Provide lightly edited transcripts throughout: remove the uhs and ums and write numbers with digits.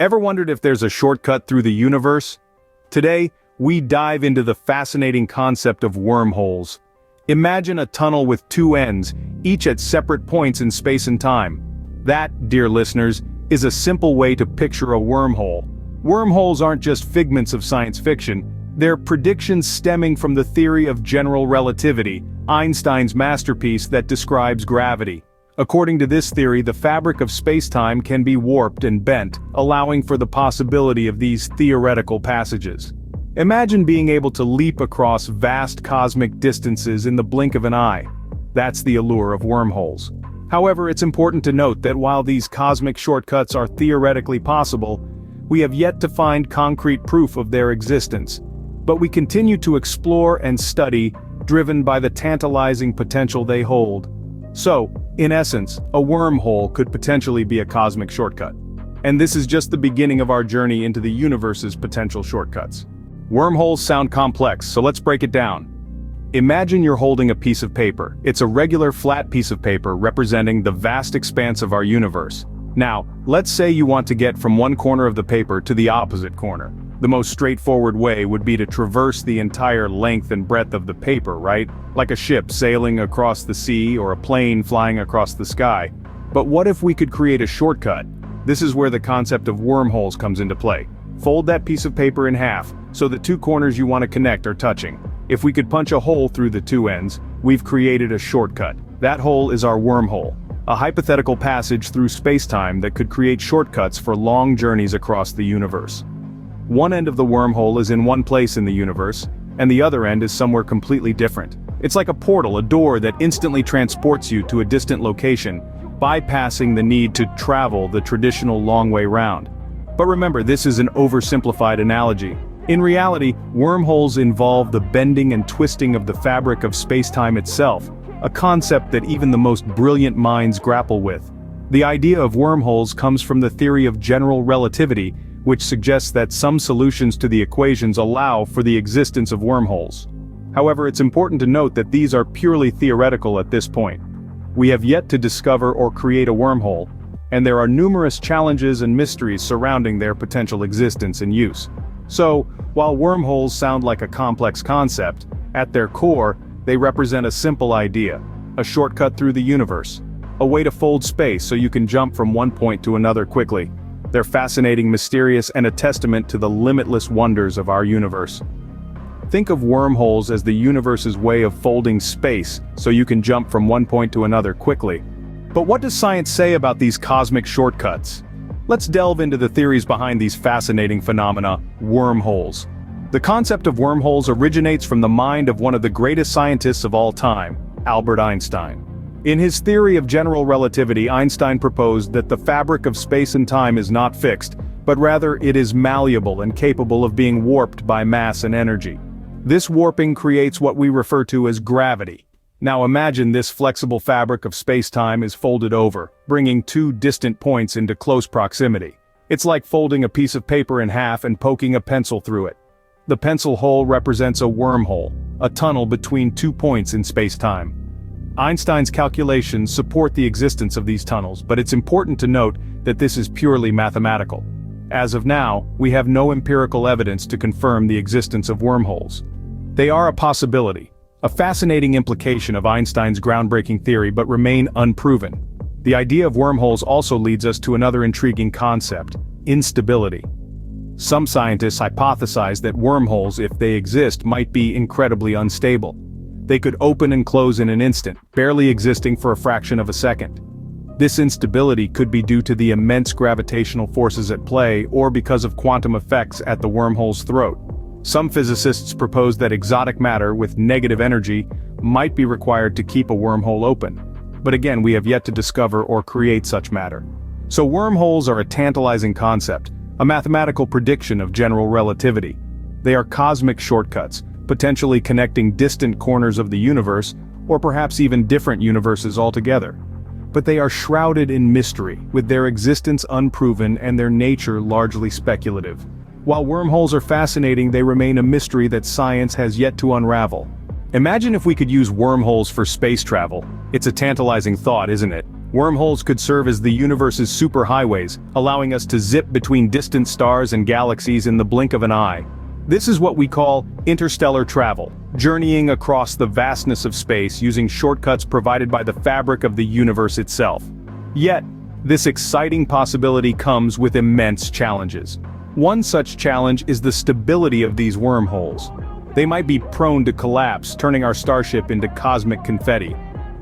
Ever wondered if there's a shortcut through the universe? Today, we dive into the fascinating concept of wormholes. Imagine a tunnel with two ends, each at separate points in space and time. That, dear listeners, is a simple way to picture a wormhole. Wormholes aren't just figments of science fiction, they're predictions stemming from the theory of general relativity, Einstein's masterpiece that describes gravity. According to this theory, the fabric of space-time can be warped and bent, allowing for the possibility of these theoretical passages. Imagine being able to leap across vast cosmic distances in the blink of an eye. That's the allure of wormholes. However, it's important to note that while these cosmic shortcuts are theoretically possible, we have yet to find concrete proof of their existence. But we continue to explore and study, driven by the tantalizing potential they hold. So, in essence, a wormhole could potentially be a cosmic shortcut. And this is just the beginning of our journey into the universe's potential shortcuts. Wormholes sound complex, so let's break it down. Imagine you're holding a piece of paper. It's a regular flat piece of paper representing the vast expanse of our universe. Now, let's say you want to get from one corner of the paper to the opposite corner. The most straightforward way would be to traverse the entire length and breadth of the paper, right? Like a ship sailing across the sea or a plane flying across the sky. But what if we could create a shortcut? This is where the concept of wormholes comes into play. Fold that piece of paper in half, so the two corners you want to connect are touching. If we could punch a hole through the two ends, we've created a shortcut. That hole is our wormhole, a hypothetical passage through space-time that could create shortcuts for long journeys across the universe. One end of the wormhole is in one place in the universe, and the other end is somewhere completely different. It's like a portal, a door that instantly transports you to a distant location, bypassing the need to travel the traditional long way round. But remember, this is an oversimplified analogy. In reality, wormholes involve the bending and twisting of the fabric of space-time itself, a concept that even the most brilliant minds grapple with. The idea of wormholes comes from the theory of general relativity, which suggests that some solutions to the equations allow for the existence of wormholes. However, it's important to note that these are purely theoretical at this point. We have yet to discover or create a wormhole, and there are numerous challenges and mysteries surrounding their potential existence and use. So, while wormholes sound like a complex concept, at their core, they represent a simple idea, a shortcut through the universe, a way to fold space so you can jump from one point to another quickly. They're fascinating, mysterious, and a testament to the limitless wonders of our universe. Think of wormholes as the universe's way of folding space so you can jump from one point to another quickly. But what does science say about these cosmic shortcuts? Let's delve into the theories behind these fascinating phenomena, wormholes. The concept of wormholes originates from the mind of one of the greatest scientists of all time, Albert Einstein. In his theory of general relativity, Einstein proposed that the fabric of space and time is not fixed, but rather it is malleable and capable of being warped by mass and energy. This warping creates what we refer to as gravity. Now imagine this flexible fabric of space-time is folded over, bringing two distant points into close proximity. It's like folding a piece of paper in half and poking a pencil through it. The pencil hole represents a wormhole, a tunnel between 2 points in space-time. Einstein's calculations support the existence of these tunnels, but it's important to note that this is purely mathematical. As of now, we have no empirical evidence to confirm the existence of wormholes. They are a possibility, a fascinating implication of Einstein's groundbreaking theory, but remain unproven. The idea of wormholes also leads us to another intriguing concept: instability. Some scientists hypothesize that wormholes, if they exist, might be incredibly unstable. They could open and close in an instant, barely existing for a fraction of a second. This instability could be due to the immense gravitational forces at play or because of quantum effects at the wormhole's throat. Some physicists propose that exotic matter with negative energy might be required to keep a wormhole open. But again, we have yet to discover or create such matter. So wormholes are a tantalizing concept, a mathematical prediction of general relativity. They are cosmic shortcuts, potentially connecting distant corners of the universe, or perhaps even different universes altogether. But they are shrouded in mystery, with their existence unproven and their nature largely speculative. While wormholes are fascinating, they remain a mystery that science has yet to unravel. Imagine if we could use wormholes for space travel. It's a tantalizing thought, isn't it? Wormholes could serve as the universe's superhighways, allowing us to zip between distant stars and galaxies in the blink of an eye. This is what we call interstellar travel, journeying across the vastness of space using shortcuts provided by the fabric of the universe itself. Yet, this exciting possibility comes with immense challenges. One such challenge is the stability of these wormholes. They might be prone to collapse, turning our starship into cosmic confetti.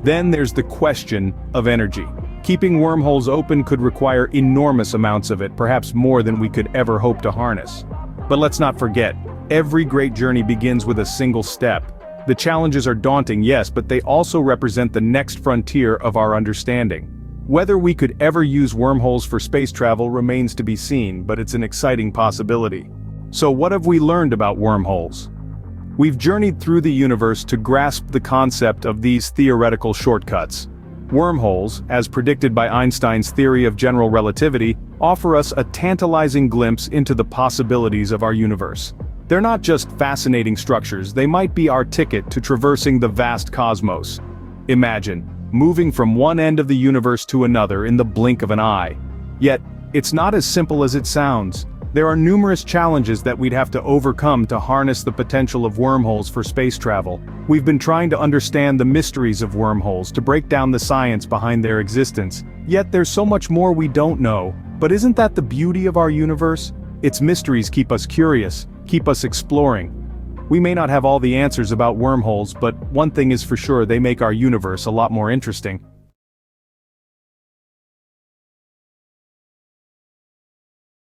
Then there's the question of energy. Keeping wormholes open could require enormous amounts of it, perhaps more than we could ever hope to harness. But let's not forget, every great journey begins with a single step. The challenges are daunting, yes, but they also represent the next frontier of our understanding. Whether we could ever use wormholes for space travel remains to be seen, but it's an exciting possibility. So what have we learned about wormholes? We've journeyed through the universe to grasp the concept of these theoretical shortcuts. Wormholes, as predicted by Einstein's theory of general relativity, offer us a tantalizing glimpse into the possibilities of our universe. They're not just fascinating structures, they might be our ticket to traversing the vast cosmos. Imagine, moving from one end of the universe to another in the blink of an eye. Yet, it's not as simple as it sounds. There are numerous challenges that we'd have to overcome to harness the potential of wormholes for space travel. We've been trying to understand the mysteries of wormholes, to break down the science behind their existence. Yet there's so much more we don't know. But isn't that the beauty of our universe? Its mysteries keep us curious, keep us exploring. We may not have all the answers about wormholes, but one thing is for sure, they make our universe a lot more interesting.